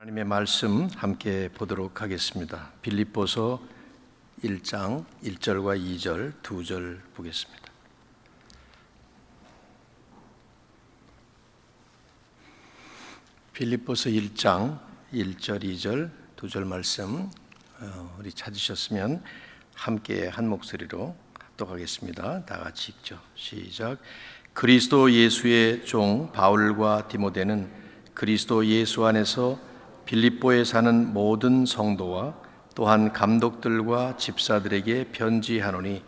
하나님의 말씀 함께 보도록 하겠습니다. 빌립보서 1장 1절과 2절 2절 보겠습니다. 빌립보서 1장 1절 2절 2절 말씀 우리 찾으셨으면 함께 한 목소리로 합독하겠습니다. 다 같이 읽죠. 시작. 그리스도 예수의 종 바울과 디모데는 그리스도 예수 안에서 빌립보에 사는 모든 성도와 또한 감독들과 집사들에게 편지하노니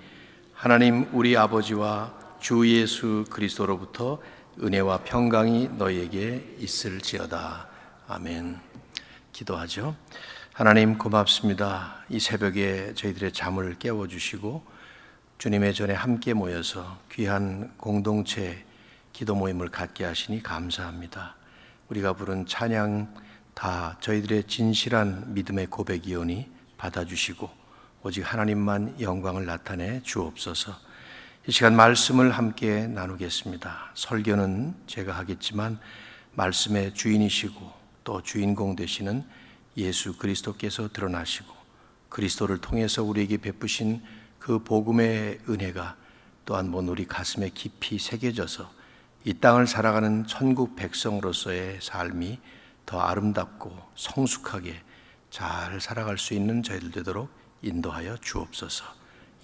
하나님 우리 아버지와 주 예수 그리스도로부터 은혜와 평강이 너희에게 있을지어다. 아멘. 기도하죠. 하나님 고맙습니다. 이 새벽에 저희들의 잠을 깨워주시고 주님의 전에 함께 모여서 귀한 공동체 기도 모임을 갖게 하시니 감사합니다. 우리가 부른 찬양 다 저희들의 진실한 믿음의 고백이오니 받아주시고 오직 하나님만 영광을 나타내 주옵소서. 이 시간 말씀을 함께 나누겠습니다. 설교는 제가 하겠지만 말씀의 주인이시고 또 주인공 되시는 예수 그리스도께서 드러나시고 그리스도를 통해서 우리에게 베푸신 그 복음의 은혜가 또한 우리 가슴에 깊이 새겨져서 이 땅을 살아가는 천국 백성으로서의 삶이 더 아름답고 성숙하게 잘 살아갈 수 있는 저희들 되도록 인도하여 주옵소서.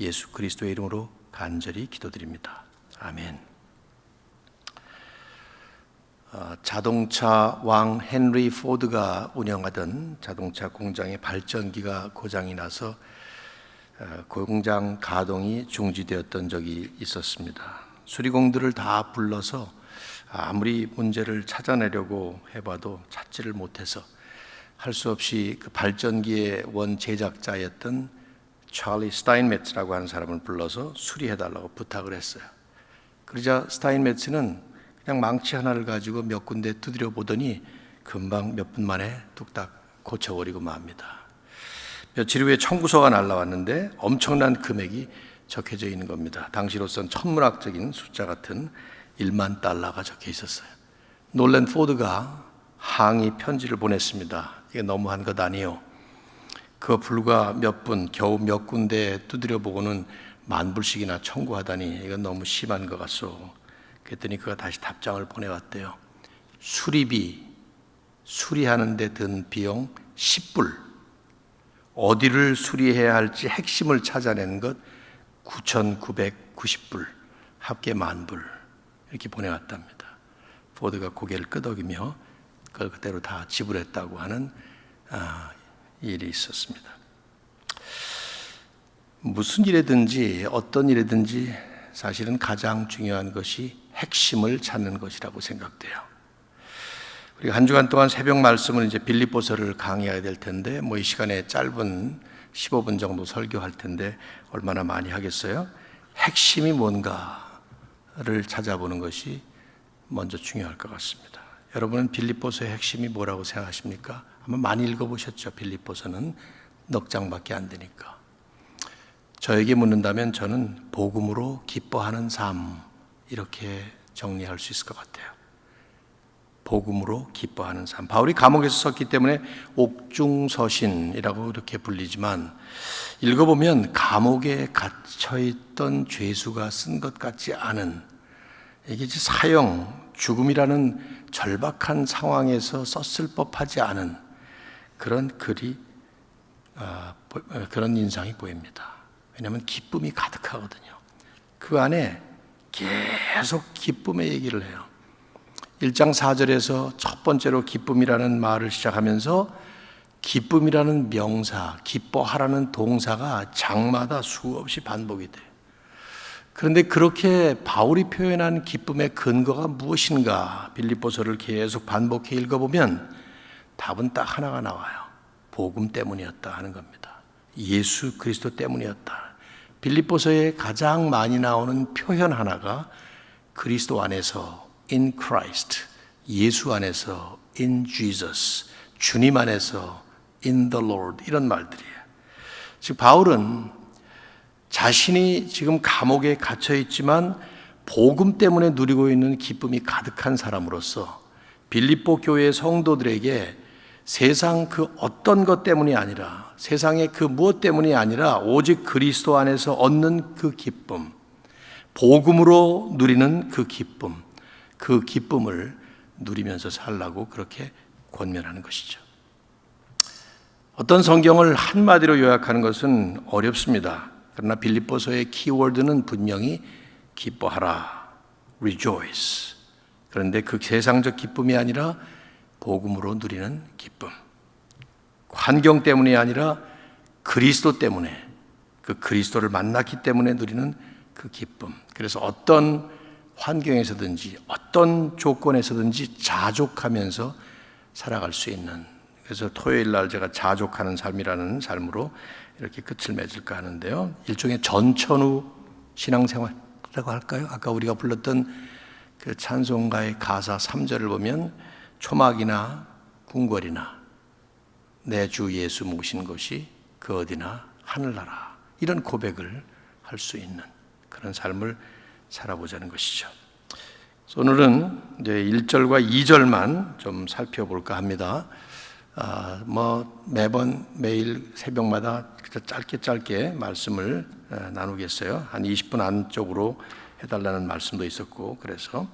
예수 그리스도의 이름으로 간절히 기도드립니다. 아멘. 자동차 왕 헨리 포드가 운영하던 자동차 공장의 발전기가 고장이 나서 공장 가동이 중지되었던 적이 있었습니다. 수리공들을 다 불러서 아무리 문제를 찾아내려고 해봐도 찾지를 못해서 할 수 없이 그 발전기의 원 제작자였던 찰리 스타인메츠라고 하는 사람을 불러서 수리해달라고 부탁을 했어요. 그러자 스타인메츠는 그냥 망치 하나를 가지고 몇 군데 두드려 보더니 금방 몇 분 만에 뚝딱 고쳐버리고 맙니다. 며칠 후에 청구서가 날라왔는데 엄청난 금액이 적혀져 있는 겁니다. 당시로선 천문학적인 숫자 같은 1만 달러가 적혀 있었어요. 놀란 포드가 항의 편지를 보냈습니다. 이게 너무한 것 아니에요. 그 불과 몇 분, 겨우 몇 군데 두드려 보고는 10,000불씩이나 청구하다니 이건 너무 심한 것 같소. 그랬더니 그가 다시 답장을 보내왔대요. 수리비, 수리하는 데 든 비용 10불, 어디를 수리해야 할지 핵심을 찾아낸 것 9,990불, 합계 10,000불 이렇게 보내왔답니다. 포드가 고개를 끄덕이며 그걸 그대로 다 지불했다고 하는 일이 있었습니다. 무슨 일이든지 어떤 일이든지 사실은 가장 중요한 것이 핵심을 찾는 것이라고 생각돼요. 우리가 한 주간 동안 새벽 말씀을 이제 빌립보서를 강의해야 될 텐데 이 시간에 짧은 15분 정도 설교할 텐데 얼마나 많이 하겠어요? 핵심이 뭔가를 찾아보는 것이 먼저 중요할 것 같습니다. 여러분은 빌립보서의 핵심이 뭐라고 생각하십니까? 아마 많이 읽어보셨죠. 빌립보서는 넉 장밖에 안 되니까. 저에게 묻는다면 저는 복음으로 기뻐하는 삶 이렇게 정리할 수 있을 것 같아요. 복음으로 기뻐하는 삶. 바울이 감옥에서 썼기 때문에 옥중서신이라고 이렇게 불리지만 읽어보면 감옥에 갇혀있던 죄수가 쓴 것 같지 않은 이게 사형, 죽음이라는 절박한 상황에서 썼을 법하지 않은 그런 글이 그런 인상이 보입니다. 왜냐하면 기쁨이 가득하거든요. 그 안에 계속 기쁨의 얘기를 해요. 1장 4절에서 첫 번째로 기쁨이라는 말을 시작하면서 기쁨이라는 명사, 기뻐하라는 동사가 장마다 수없이 반복이 돼요. 그런데 그렇게 바울이 표현한 기쁨의 근거가 무엇인가 빌립보서를 계속 반복해 읽어보면 답은 딱 하나가 나와요. 복음 때문이었다 하는 겁니다. 예수 그리스도 때문이었다. 빌립보서에 가장 많이 나오는 표현 하나가 그리스도 안에서 in Christ, 예수 안에서 in Jesus, 주님 안에서 in the Lord 이런 말들이에요. 즉 바울은 자신이 지금 감옥에 갇혀 있지만 복음 때문에 누리고 있는 기쁨이 가득한 사람으로서 빌립보 교회의 성도들에게 세상 그 어떤 것 때문이 아니라, 세상의 그 무엇 때문이 아니라 오직 그리스도 안에서 얻는 그 기쁨, 복음으로 누리는 그 기쁨을 누리면서 살라고 그렇게 권면하는 것이죠. 어떤 성경을 한마디로 요약하는 것은 어렵습니다. 그러나 빌립보서의 키워드는 분명히 기뻐하라, rejoice. 그런데 그 세상적 기쁨이 아니라 복음으로 누리는 기쁨, 환경 때문이 아니라 그리스도 때문에, 그 그리스도를 만났기 때문에 누리는 그 기쁨. 그래서 어떤 환경에서든지 어떤 조건에서든지 자족하면서 살아갈 수 있는, 그래서 토요일 날 제가 자족하는 삶이라는 삶으로 이렇게 끝을 맺을까 하는데요. 일종의 전천후 신앙생활이라고 할까요? 아까 우리가 불렀던 그 찬송가의 가사 3절을 보면 초막이나 궁궐이나 내 주 예수 모신 곳이 그 어디나 하늘나라, 이런 고백을 할 수 있는 그런 삶을 살아보자는 것이죠. 오늘은 이제 1절과 2절만 좀 살펴볼까 합니다. 매일 새벽마다 짧게 말씀을 나누겠어요. 한 20분 안쪽으로 해달라는 말씀도 있었고, 그래서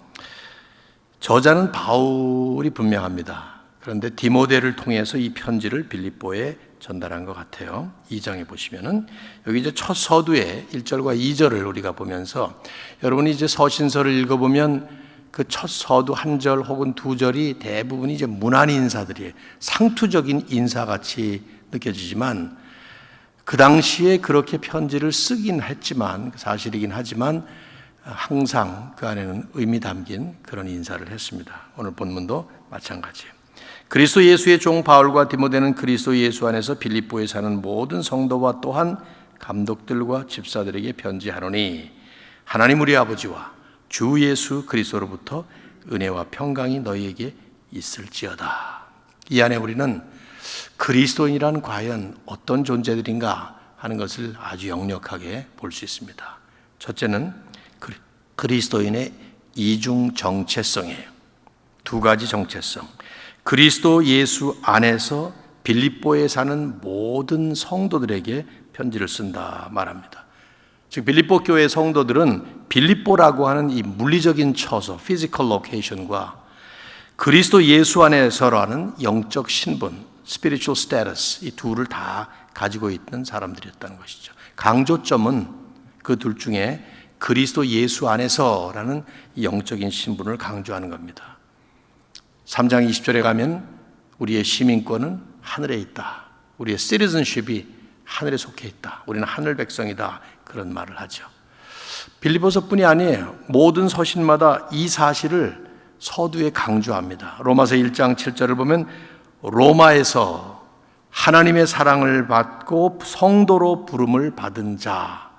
저자는 바울이 분명합니다. 그런데 디모데를 통해서 이 편지를 빌립보에 전달한 것 같아요. 2장에 보시면은 여기 이제 첫 서두에 1절과 2절을 우리가 보면서, 여러분이 이제 서신서를 읽어보면 그 첫 서두 한 절 혹은 두 절이 대부분이 이제 문안 인사들이에요. 상투적인 인사같이 느껴지지만 그 당시에 그렇게 편지를 쓰긴 했지만, 사실이긴 하지만 항상 그 안에는 의미 담긴 그런 인사를 했습니다. 오늘 본문도 마찬가지예요. 그리스도 예수의 종 바울과 디모데는 그리스도 예수 안에서 빌립보에 사는 모든 성도와 또한 감독들과 집사들에게 편지하노니, 하나님 우리 아버지와 주 예수 그리스도로부터 은혜와 평강이 너희에게 있을지어다. 이 안에 우리는 그리스도인이란 과연 어떤 존재들인가 하는 것을 아주 역력하게 볼 수 있습니다. 첫째는 그리스도인의 이중 정체성이에요. 두 가지 정체성. 그리스도 예수 안에서 빌립보에 사는 모든 성도들에게 편지를 쓴다 말합니다. 즉 빌립보 교회 성도들은 빌립보라고 하는 이 물리적인 처소, physical location과 그리스도 예수 안에서라는 영적 신분, spiritual status, 이 둘을 다 가지고 있는 사람들이었다는 것이죠. 강조점은 그 둘 중에 그리스도 예수 안에서라는 영적인 신분을 강조하는 겁니다. 3장 20절에 가면 우리의 시민권은 하늘에 있다. 우리의 citizenship이 하늘에 속해 있다. 우리는 하늘 백성이다. 그런 말을 하죠. 빌립보서뿐이 아니에요. 모든 서신마다 이 사실을 서두에 강조합니다. 로마서 1장 7절을 보면 로마에서 하나님의 사랑을 받고 성도로 부름을 받은 자,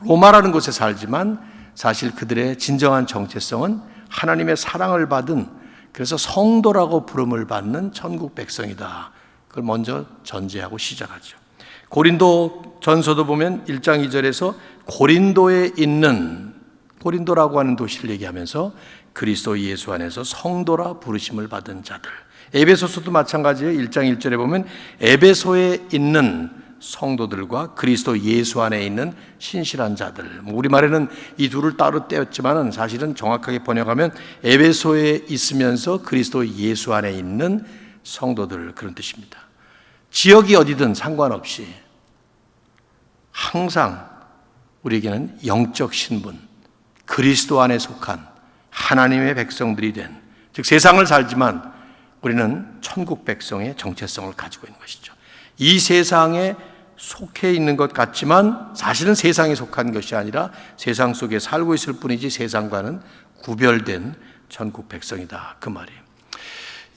로마라는 곳에 살지만 사실 그들의 진정한 정체성은 하나님의 사랑을 받은, 그래서 성도라고 부름을 받는 천국 백성이다. 그걸 먼저 전제하고 시작하죠. 고린도 전서도 보면 1장 2절에서 고린도에 있는, 고린도라고 하는 도시를 얘기하면서 그리스도 예수 안에서 성도라 부르심을 받은 자들. 에베소서도 마찬가지예요. 1장 1절에 보면 에베소에 있는 성도들과 그리스도 예수 안에 있는 신실한 자들. 우리말에는 이 둘을 따로 떼었지만 사실은 정확하게 번역하면 에베소에 있으면서 그리스도 예수 안에 있는 성도들, 그런 뜻입니다. 지역이 어디든 상관없이 항상 우리에게는 영적 신분, 그리스도 안에 속한 하나님의 백성들이 된, 즉 세상을 살지만 우리는 천국 백성의 정체성을 가지고 있는 것이죠. 이 세상에 속해 있는 것 같지만 사실은 세상에 속한 것이 아니라 세상 속에 살고 있을 뿐이지 세상과는 구별된 천국 백성이다, 그 말이에요.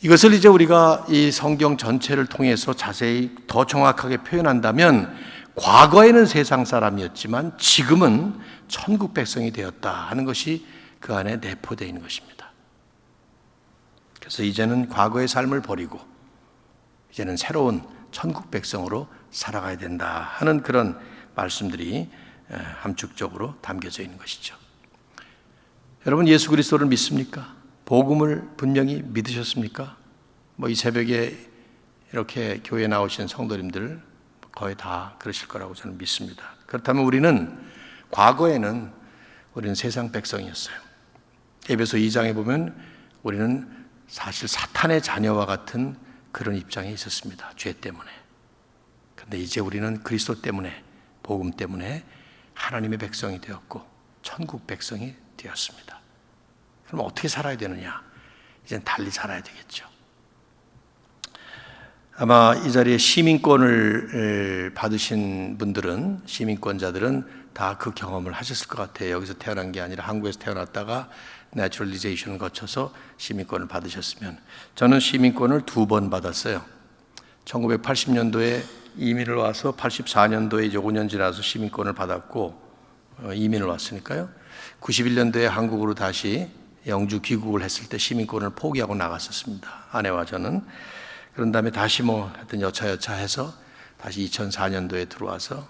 이것을 이제 우리가 이 성경 전체를 통해서 자세히 더 정확하게 표현한다면 과거에는 세상 사람이었지만 지금은 천국 백성이 되었다 하는 것이 그 안에 내포되어 있는 것입니다. 그래서 이제는 과거의 삶을 버리고 이제는 새로운 천국 백성으로 살아가야 된다 하는 그런 말씀들이 함축적으로 담겨져 있는 것이죠. 여러분, 예수 그리스도를 믿습니까? 복음을 분명히 믿으셨습니까? 이 새벽에 이렇게 교회에 나오신 성도님들 거의 다 그러실 거라고 저는 믿습니다. 그렇다면 우리는 과거에는 우리는 세상 백성이었어요. 에베소 2장에 보면 우리는 사실 사탄의 자녀와 같은 그런 입장에 있었습니다. 죄 때문에. 그런데 이제 우리는 그리스도 때문에, 복음 때문에 하나님의 백성이 되었고 천국 백성이 되었습니다. 그럼 어떻게 살아야 되느냐? 이젠 달리 살아야 되겠죠. 아마 이 자리에 시민권을 받으신 분들은, 시민권자들은 다 그 경험을 하셨을 것 같아요. 여기서 태어난 게 아니라 한국에서 태어났다가 내추럴리제이션을 거쳐서 시민권을 받으셨으면. 저는 시민권을 2번 받았어요. 1980년도에 이민을 와서 84년도에 이제 5년 지나서 시민권을 받았고, 이민을 왔으니까요. 91년도에 한국으로 다시 영주 귀국을 했을 때 시민권을 포기하고 나갔었습니다. 아내와 저는. 그런 다음에 다시 하여튼 여차여차 해서 다시 2004년도에 들어와서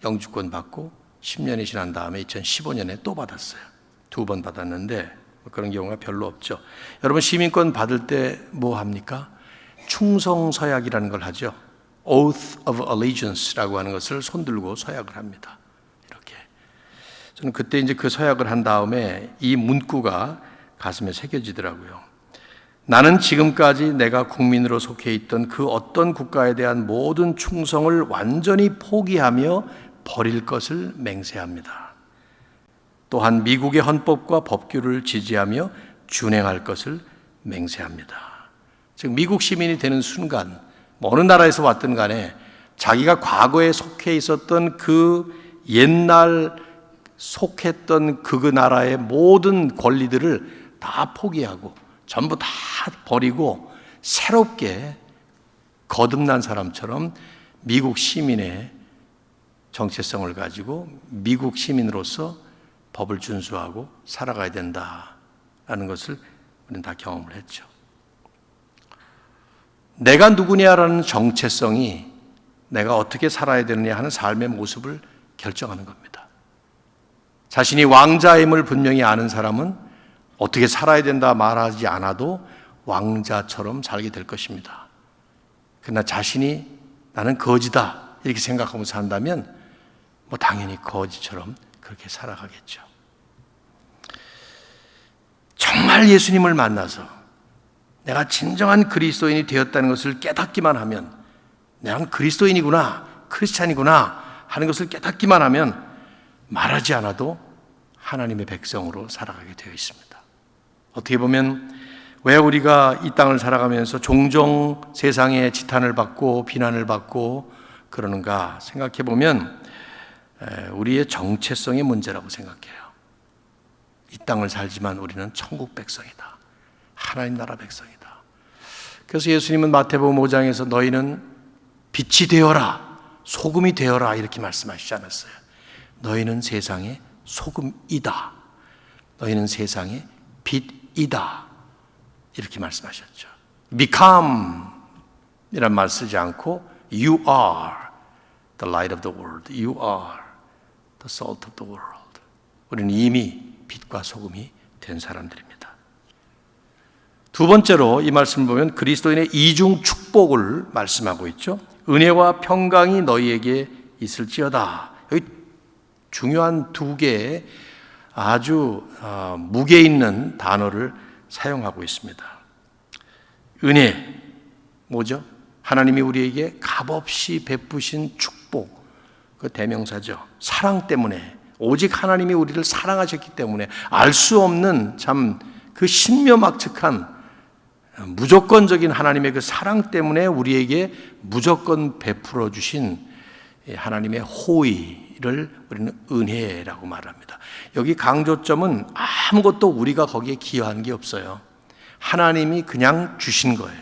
영주권 받고 10년이 지난 다음에 2015년에 또 받았어요. 2번 받았는데 그런 경우가 별로 없죠. 여러분, 시민권 받을 때 뭐 합니까? 충성서약이라는 걸 하죠. Oath of Allegiance라고 하는 것을 손들고 서약을 합니다. 이렇게. 저는 그때 이제 그 서약을 한 다음에 이 문구가 가슴에 새겨지더라고요. 나는 지금까지 내가 국민으로 속해 있던 그 어떤 국가에 대한 모든 충성을 완전히 포기하며 버릴 것을 맹세합니다. 또한 미국의 헌법과 법규를 지지하며 준행할 것을 맹세합니다. 즉 미국 시민이 되는 순간 어느 나라에서 왔든 간에 자기가 과거에 속해 있었던 그 옛날 속했던 그 나라의 모든 권리들을 다 포기하고 전부 다 버리고 새롭게 거듭난 사람처럼 미국 시민의 정체성을 가지고 미국 시민으로서 법을 준수하고 살아가야 된다라는 것을 우리는 다 경험을 했죠. 내가 누구냐라는 정체성이 내가 어떻게 살아야 되느냐 하는 삶의 모습을 결정하는 겁니다. 자신이 왕자임을 분명히 아는 사람은 어떻게 살아야 된다 말하지 않아도 왕자처럼 살게 될 것입니다. 그러나 자신이 나는 거지다 이렇게 생각하고 산다면 당연히 거지처럼 그렇게 살아가겠죠. 정말 예수님을 만나서 내가 진정한 그리스도인이 되었다는 것을 깨닫기만 하면, 내가 그리스도인이구나, 크리스찬이구나 하는 것을 깨닫기만 하면 말하지 않아도 하나님의 백성으로 살아가게 되어 있습니다. 어떻게 보면 왜 우리가 이 땅을 살아가면서 종종 세상의 지탄을 받고 비난을 받고 그러는가 생각해 보면 우리의 정체성의 문제라고 생각해요. 이 땅을 살지만 우리는 천국 백성이다. 하나님 나라 백성이다. 그래서 예수님은 마태복음 5장에서 너희는 빛이 되어라, 소금이 되어라 이렇게 말씀하시지 않았어요. 너희는 세상의 소금이다. 너희는 세상의 빛이다. 이렇게 말씀하셨죠. Become 이란 말 쓰지 않고 You are the light of the world. You are the salt of the world. 우리는 이미 빛과 소금이 된 사람들입니다. 두 번째로 이 말씀을 보면 그리스도인의 이중 축복을 말씀하고 있죠. 은혜와 평강이 너희에게 있을지어다. 여기 중요한 두 개의 아주 무게 있는 단어를 사용하고 있습니다. 은혜, 뭐죠? 하나님이 우리에게 값없이 베푸신 축복, 그 대명사죠. 사랑 때문에, 오직 하나님이 우리를 사랑하셨기 때문에 알 수 없는 참 그 신묘막측한 무조건적인 하나님의 그 사랑 때문에 우리에게 무조건 베풀어 주신 하나님의 호의를 우리는 은혜라고 말합니다. 여기 강조점은 아무것도 우리가 거기에 기여한 게 없어요. 하나님이 그냥 주신 거예요.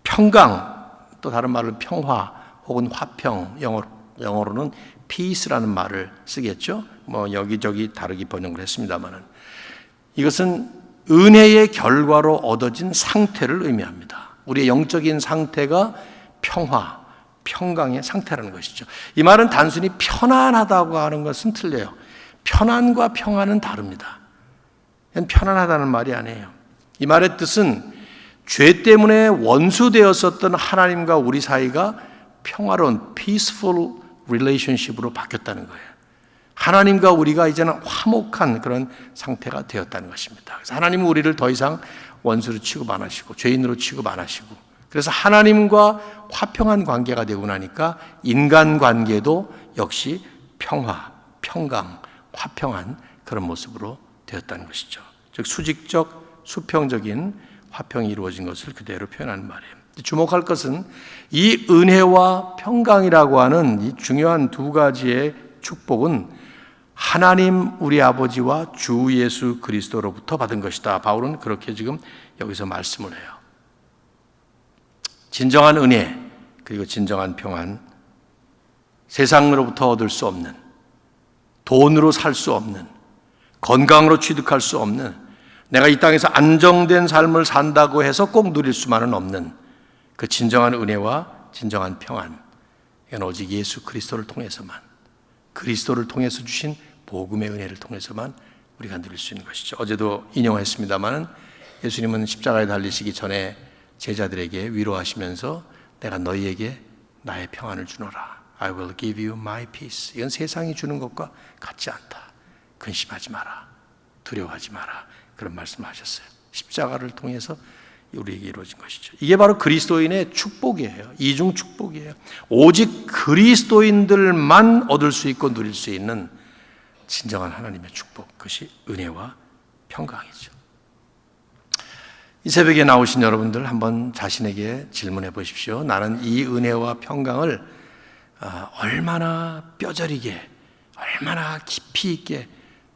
평강, 또 다른 말로 평화 혹은 화평, 영어로는 peace라는 말을 쓰겠죠. 여기저기 다르게 번역을 했습니다만은 이것은 은혜의 결과로 얻어진 상태를 의미합니다. 우리의 영적인 상태가 평화, 평강의 상태라는 것이죠. 이 말은 단순히 편안하다고 하는 것은 틀려요. 편안과 평안은 다릅니다. 편안하다는 말이 아니에요. 이 말의 뜻은 죄 때문에 원수되었었던 하나님과 우리 사이가 평화로운 peaceful relationship으로 바뀌었다는 거예요. 하나님과 우리가 이제는 화목한 그런 상태가 되었다는 것입니다. 그래서 하나님은 우리를 더 이상 원수로 취급 안 하시고 죄인으로 취급 안 하시고, 그래서 하나님과 화평한 관계가 되고 나니까 인간관계도 역시 평화, 평강, 화평한 그런 모습으로 되었다는 것이죠. 즉 수직적, 수평적인 화평이 이루어진 것을 그대로 표현하는 말이에요. 주목할 것은 이 은혜와 평강이라고 하는 이 중요한 두 가지의 축복은 하나님 우리 아버지와 주 예수 그리스도로부터 받은 것이다. 바울은 그렇게 지금 여기서 말씀을 해요. 진정한 은혜, 그리고 진정한 평안, 세상으로부터 얻을 수 없는, 돈으로 살 수 없는, 건강으로 취득할 수 없는, 내가 이 땅에서 안정된 삶을 산다고 해서 꼭 누릴 수만은 없는 그 진정한 은혜와 진정한 평안, 이건 오직 예수 그리스도를 통해서만, 그리스도를 통해서 주신 복음의 은혜를 통해서만 우리가 누릴 수 있는 것이죠. 어제도 인용했습니다만 예수님은 십자가에 달리시기 전에 제자들에게 위로하시면서 내가 너희에게 나의 평안을 주노라. I will give you my peace. 이건 세상이 주는 것과 같지 않다. 근심하지 마라. 두려워하지 마라. 그런 말씀을 하셨어요. 십자가를 통해서 우리에게 이루어진 것이죠. 이게 바로 그리스도인의 축복이에요. 이중 축복이에요. 오직 그리스도인들만 얻을 수 있고 누릴 수 있는 진정한 하나님의 축복, 그것이 은혜와 평강이죠. 이 새벽에 나오신 여러분들 한번 자신에게 질문해 보십시오. 나는 이 은혜와 평강을 얼마나 뼈저리게, 얼마나 깊이 있게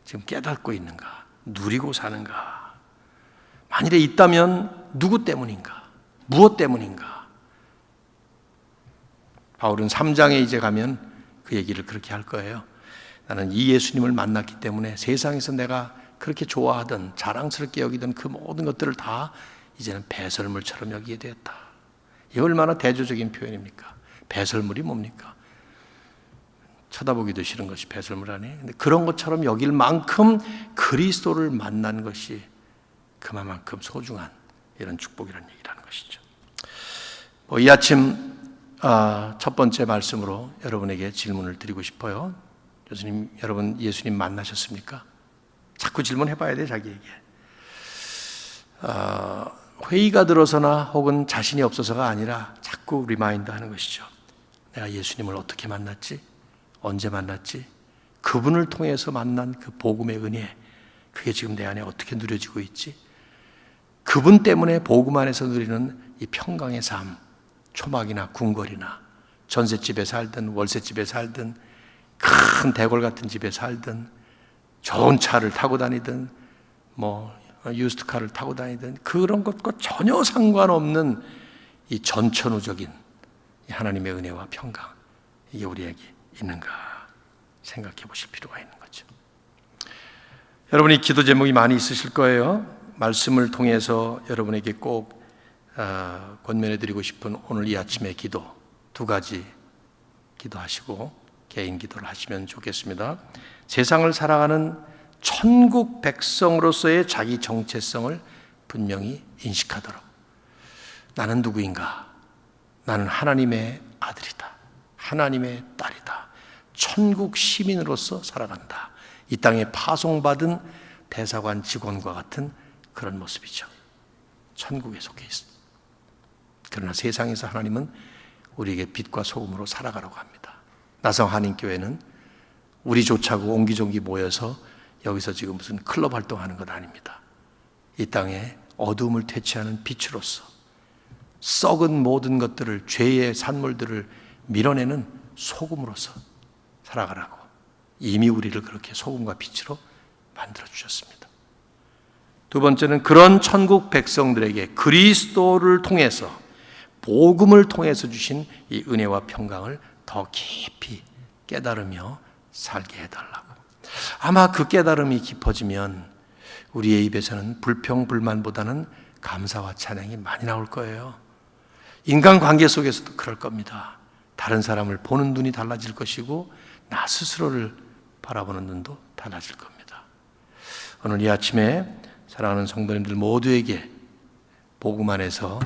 지금 깨닫고 있는가, 누리고 사는가. 만일에 있다면 누구 때문인가, 무엇 때문인가. 바울은 3장에 이제 가면 그 얘기를 그렇게 할 거예요. 나는 이 예수님을 만났기 때문에 세상에서 내가 그렇게 좋아하던, 자랑스럽게 여기던 그 모든 것들을 다 이제는 배설물처럼 여기게 되었다. 이 얼마나 대조적인 표현입니까? 배설물이 뭡니까? 쳐다보기도 싫은 것이 배설물 아니에요. 근데 그런 것처럼 여길 만큼 그리스도를 만난 것이 그만큼 소중한 이런 축복이라는 얘기라는 것이죠. 이 아침 첫 번째 말씀으로 여러분에게 질문을 드리고 싶어요. 여러분 예수님 만나셨습니까? 자꾸 질문해봐야 돼, 자기에게. 회의가 들어서나 혹은 자신이 없어서가 아니라 자꾸 리마인드 하는 것이죠. 내가 예수님을 어떻게 만났지? 언제 만났지? 그분을 통해서 만난 그 복음의 은혜, 그게 지금 내 안에 어떻게 누려지고 있지? 그분 때문에 복음 안에서 누리는 이 평강의 삶, 초막이나 궁궐이나 전셋집에 살든 월셋집에 살든 큰 대궐 같은 집에 살든 좋은 차를 타고 다니든 유스트카를 타고 다니든 그런 것과 전혀 상관없는 이 전천후적인 하나님의 은혜와 평강, 이게 우리에게 있는가 생각해 보실 필요가 있는 거죠. 여러분이 기도 제목이 많이 있으실 거예요. 말씀을 통해서 여러분에게 꼭 권면해 드리고 싶은 오늘 이 아침의 기도 두 가지 기도하시고 개인 기도를 하시면 좋겠습니다. 세상을 살아가는 천국 백성으로서의 자기 정체성을 분명히 인식하도록, 나는 누구인가? 나는 하나님의 아들이다. 하나님의 딸이다. 천국 시민으로서 살아간다. 이 땅에 파송받은 대사관 직원과 같은 그런 모습이죠. 천국에 속해 있습니다. 그러나 세상에서 하나님은 우리에게 빛과 소금으로 살아가라고 합니다. 나성 한인교회는 우리 조차고 옹기종기 모여서 여기서 지금 무슨 클럽 활동하는 것 아닙니다. 이 땅에 어두움을 퇴치하는 빛으로서 썩은 모든 것들을, 죄의 산물들을 밀어내는 소금으로서 살아가라고 이미 우리를 그렇게 소금과 빛으로 만들어 주셨습니다. 두 번째는 그런 천국 백성들에게 그리스도를 통해서, 복음을 통해서 주신 이 은혜와 평강을 더 깊이 깨달으며 살게 해달라고. 아마 그 깨달음이 깊어지면 우리의 입에서는 불평, 불만보다는 감사와 찬양이 많이 나올 거예요. 인간관계 속에서도 그럴 겁니다. 다른 사람을 보는 눈이 달라질 것이고 나 스스로를 바라보는 눈도 달라질 겁니다. 오늘 이 아침에 사랑하는 성도님들 모두에게 복음 안에서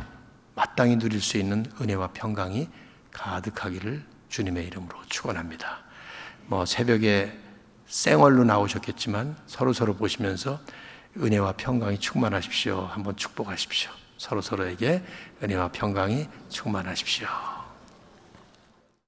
마땅히 누릴 수 있는 은혜와 평강이 가득하기를 주님의 이름으로 축원합니다. 새벽에 생얼로 나오셨겠지만 서로 보시면서 은혜와 평강이 충만하십시오. 한번 축복하십시오. 서로에게 은혜와 평강이 충만하십시오.